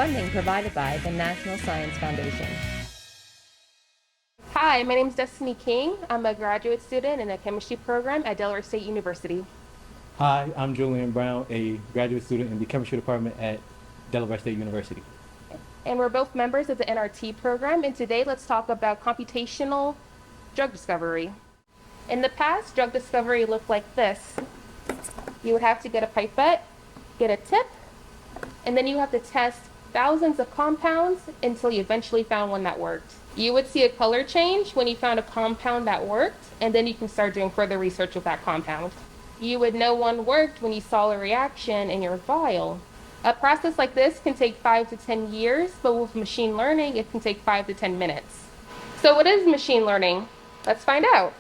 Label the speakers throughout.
Speaker 1: funding provided by the National Science Foundation.
Speaker 2: Hi, my name is Destiny King. I'm a graduate student in the chemistry program at Delaware State University.
Speaker 3: Hi, I'm Julian Brown, a graduate student in the chemistry department at Delaware State University.
Speaker 2: And we're both members of the NRT program, and today let's talk about computational drug discovery. In the past, drug discovery looked like this. You would have to get a pipette, get a tip, and then you have to test thousands of compounds until you eventually found one that worked. You would see a color change when you found a compound that worked, and then you can start doing further research with that compound. You would know one worked when you saw a reaction in your vial. A process like this can take 5 to 10 years, but with machine learning, it can take 5 to 10 minutes. So what is machine learning? Let's find out.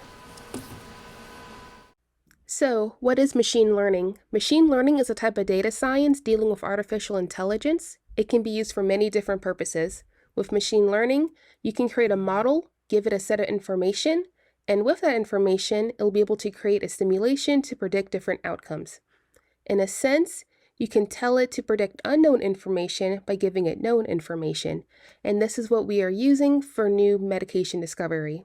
Speaker 2: So, what is machine learning? Machine learning is a type of data science dealing with artificial intelligence. It can be used for many different purposes. With machine learning, you can create a model, give it a set of information, and with that information, it'll be able to create a simulation to predict different outcomes. In a sense, you can tell it to predict unknown information by giving it known information, and this is what we are using for new medication discovery.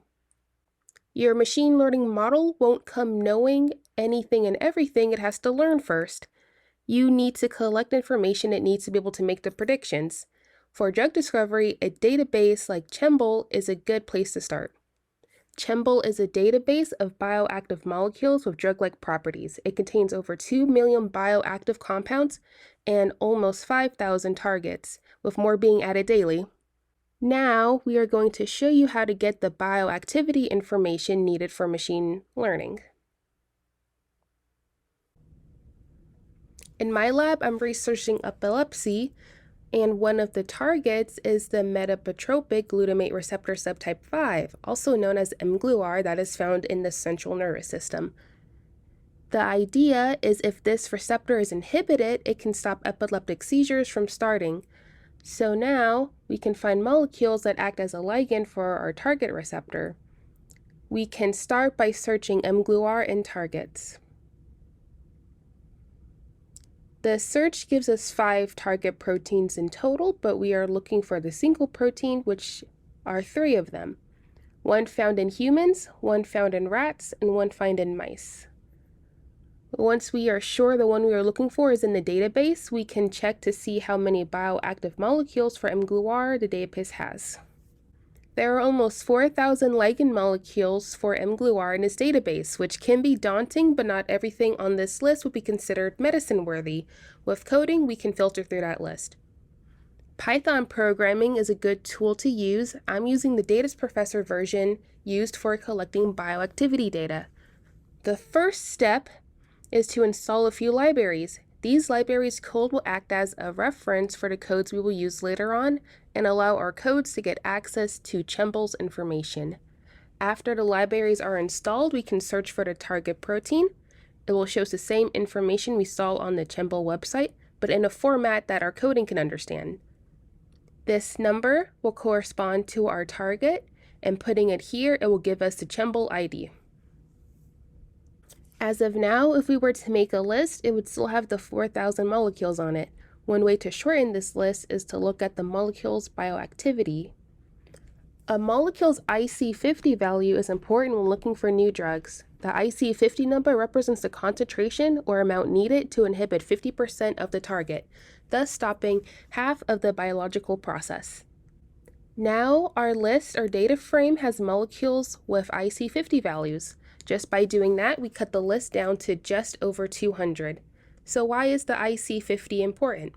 Speaker 2: Your machine learning model won't come knowing anything and everything. It has to learn first. You need to collect information it needs to be able to make the predictions. For drug discovery, a database like CHEMBL is a good place to start. CHEMBL is a database of bioactive molecules with drug-like properties. It contains over 2 million bioactive compounds and almost 5,000 targets, with more being added daily. Now, we are going to show you how to get the bioactivity information needed for machine learning. In my lab, I'm researching epilepsy, and one of the targets is the metabotropic glutamate receptor subtype 5, also known as mGluR, that is found in the central nervous system. The idea is if this receptor is inhibited, it can stop epileptic seizures from starting. So now we can find molecules that act as a ligand for our target receptor. We can start by searching mGluR in targets. The search gives us 5 target proteins in total, but we are looking for the single protein, which are 3 of them. One found in humans, one found in rats, and one found in mice. Once we are sure the one we are looking for is in the database, we can check to see how many bioactive molecules for mGluR the database has. There are almost 4,000 ligand molecules for mGluR in this database, which can be daunting, but not everything on this list would be considered medicine-worthy. With coding, we can filter through that list. Python programming is a good tool to use. I'm using the Data's Professor version used for collecting bioactivity data. The first step is to install a few libraries. These libraries' code will act as a reference for the codes we will use later on and allow our codes to get access to CHEMBL's information. After the libraries are installed, we can search for the target protein. It will show us the same information we saw on the CHEMBL website, but in a format that our coding can understand. This number will correspond to our target, and putting it here, it will give us the CHEMBL ID. As of now, if we were to make a list, it would still have the 4,000 molecules on it. One way to shorten this list is to look at the molecule's bioactivity. A molecule's IC50 value is important when looking for new drugs. The IC50 number represents the concentration or amount needed to inhibit 50% of the target, thus stopping half of the biological process. Now, our list or data frame has molecules with IC50 values. Just by doing that, we cut the list down to just over 200. So why is the IC50 important?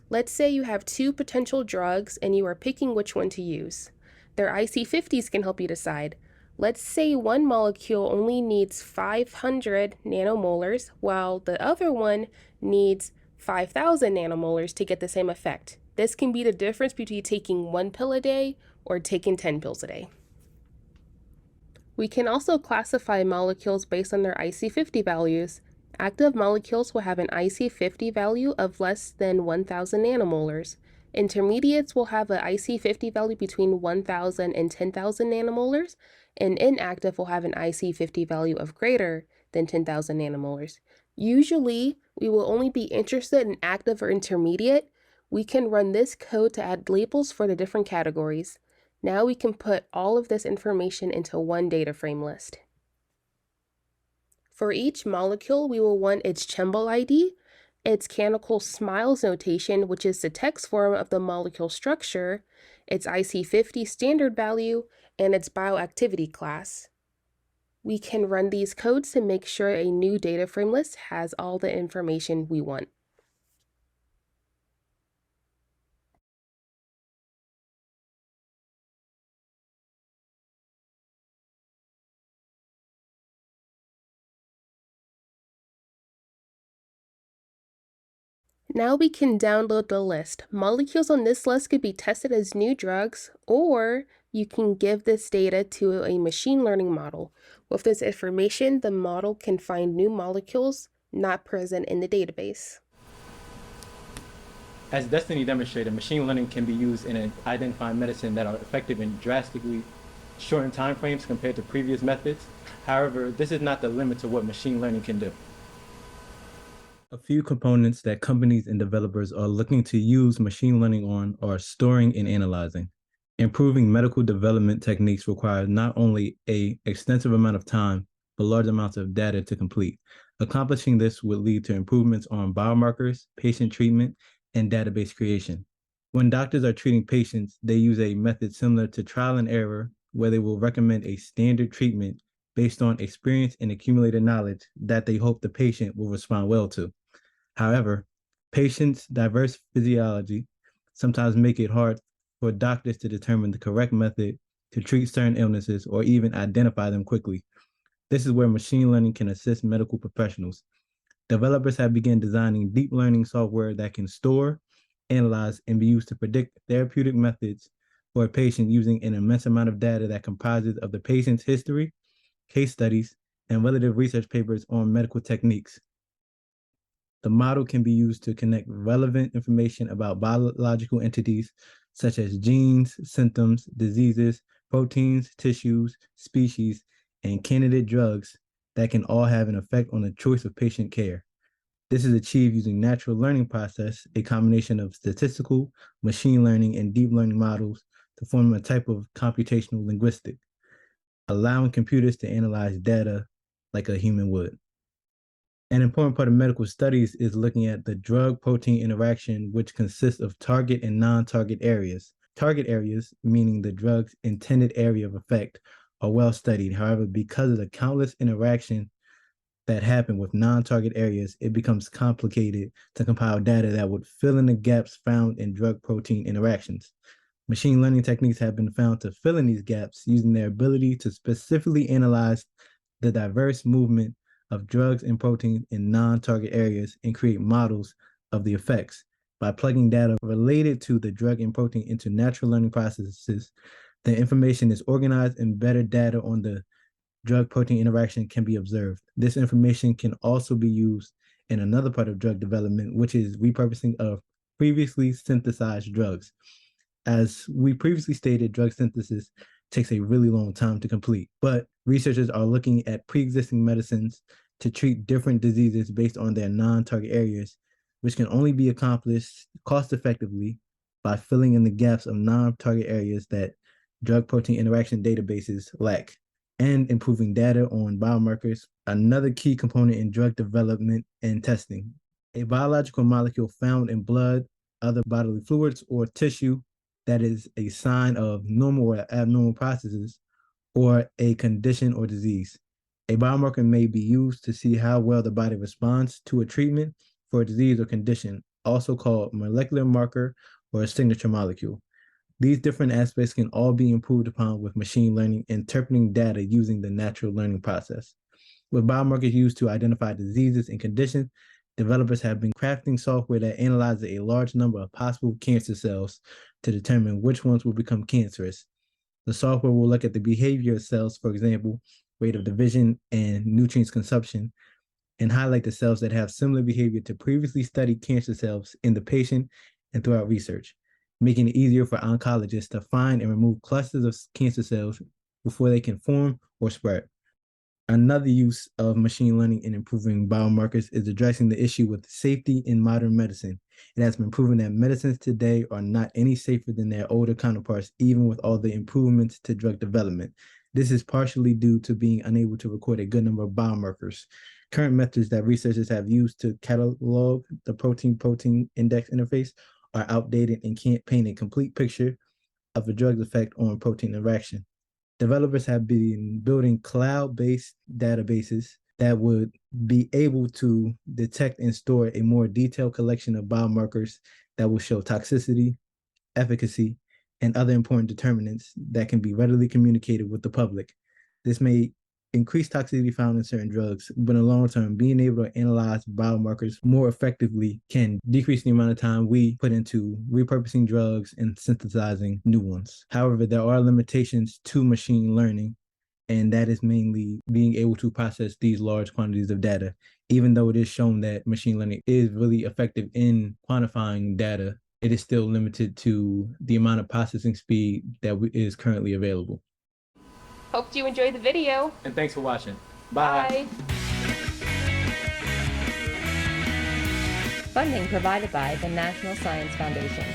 Speaker 2: Let's say you have 2 potential drugs and you are picking which one to use. Their IC50s can help you decide. Let's say one molecule only needs 500 nanomolars, while the other one needs 5,000 nanomolars to get the same effect. This can be the difference between taking 1 pill a day or taking 10 pills a day. We can also classify molecules based on their IC50 values. Active molecules will have an IC50 value of less than 1,000 nanomolars. Intermediates will have an IC50 value between 1,000 and 10,000 nanomolars, and inactive will have an IC50 value of greater than 10,000 nanomolars. Usually, we will only be interested in active or intermediate. We can run this code to add labels for the different categories. Now we can put all of this information into one data frame list. For each molecule, we will want its Chembl ID, its canonical SMILES notation, which is the text form of the molecule structure, its IC50 standard value, and its bioactivity class. We can run these codes to make sure a new data frame list has all the information we want. Now we can download the list. Molecules on this list could be tested as new drugs, or you can give this data to a machine learning model. With this information, the model can find new molecules not present in the database.
Speaker 3: As Destiny demonstrated, machine learning can be used in identifying medicine that are effective in drastically shortened timeframes compared to previous methods. However, this is not the limit to what machine learning can do. A few components that companies and developers are looking to use machine learning on are storing and analyzing. Improving medical development techniques require not only an extensive amount of time, but large amounts of data to complete. Accomplishing this would lead to improvements on biomarkers, patient treatment, and database creation. When doctors are treating patients, they use a method similar to trial and error, where they will recommend a standard treatment based on experience and accumulated knowledge that they hope the patient will respond well to. However, patients' diverse physiology sometimes make it hard for doctors to determine the correct method to treat certain illnesses or even identify them quickly. This is where machine learning can assist medical professionals. Developers have begun designing deep learning software that can store, analyze, and be used to predict therapeutic methods for a patient using an immense amount of data that comprises of the patient's history, case studies, and relative research papers on medical techniques. The model can be used to connect relevant information about biological entities such as genes, symptoms, diseases, proteins, tissues, species, and candidate drugs that can all have an effect on the choice of patient care. This is achieved using natural learning process, a combination of statistical, machine learning, and deep learning models to form a type of computational linguistic, allowing computers to analyze data like a human would. An important part of medical studies is looking at the drug-protein interaction, which consists of target and non-target areas. Target areas, meaning the drug's intended area of effect, are well studied. However, because of the countless interactions that happen with non-target areas, it becomes complicated to compile data that would fill in the gaps found in drug-protein interactions. Machine learning techniques have been found to fill in these gaps using their ability to specifically analyze the diverse movement of drugs and proteins in non-target areas and create models of the effects. By plugging data related to the drug and protein into natural learning processes, the information is organized and better data on the drug-protein interaction can be observed. This information can also be used in another part of drug development, which is repurposing of previously synthesized drugs. As we previously stated, drug synthesis takes a really long time to complete, but researchers are looking at pre-existing medicines to treat different diseases based on their non-target areas, which can only be accomplished cost-effectively by filling in the gaps of non-target areas that drug-protein interaction databases lack, and improving data on biomarkers, another key component in drug development and testing. A biological molecule found in blood, other bodily fluids, or tissue that is a sign of normal or abnormal processes or a condition or disease. A biomarker may be used to see how well the body responds to a treatment for a disease or condition, also called molecular marker or a signature molecule. These different aspects can all be improved upon with machine learning, interpreting data using the natural learning process. With biomarkers used to identify diseases and conditions, developers have been crafting software that analyzes a large number of possible cancer cells to determine which ones will become cancerous. The software will look at the behavior of cells, for example, rate of division and nutrients consumption, and highlight the cells that have similar behavior to previously studied cancer cells in the patient and throughout research, making it easier for oncologists to find and remove clusters of cancer cells before they can form or spread.
Speaker 4: Another use of machine learning in improving biomarkers is addressing the issue with safety in modern medicine. It has been proven that medicines today are not any safer than their older counterparts, even with all the improvements to drug development. This is partially due to being unable to record a good number of biomarkers. Current methods that researchers have used to catalog the protein-protein index interface are outdated and can't paint a complete picture of a drug's effect on protein interaction. Developers have been building cloud-based databases that would be able to detect and store a more detailed collection of biomarkers that will show toxicity, efficacy, and other important determinants that can be readily communicated with the public. This may increase toxicity found in certain drugs, but in the long term, being able to analyze biomarkers more effectively can decrease the amount of time we put into repurposing drugs and synthesizing new ones. However, there are limitations to machine learning, and that is mainly being able to process these large quantities of data. Even though it is shown that machine learning is really effective in quantifying data, it is still limited to the amount of processing speed that is currently available.
Speaker 2: Hope you enjoyed the video.
Speaker 3: And thanks for watching. Bye.
Speaker 1: Funding provided by the National Science Foundation.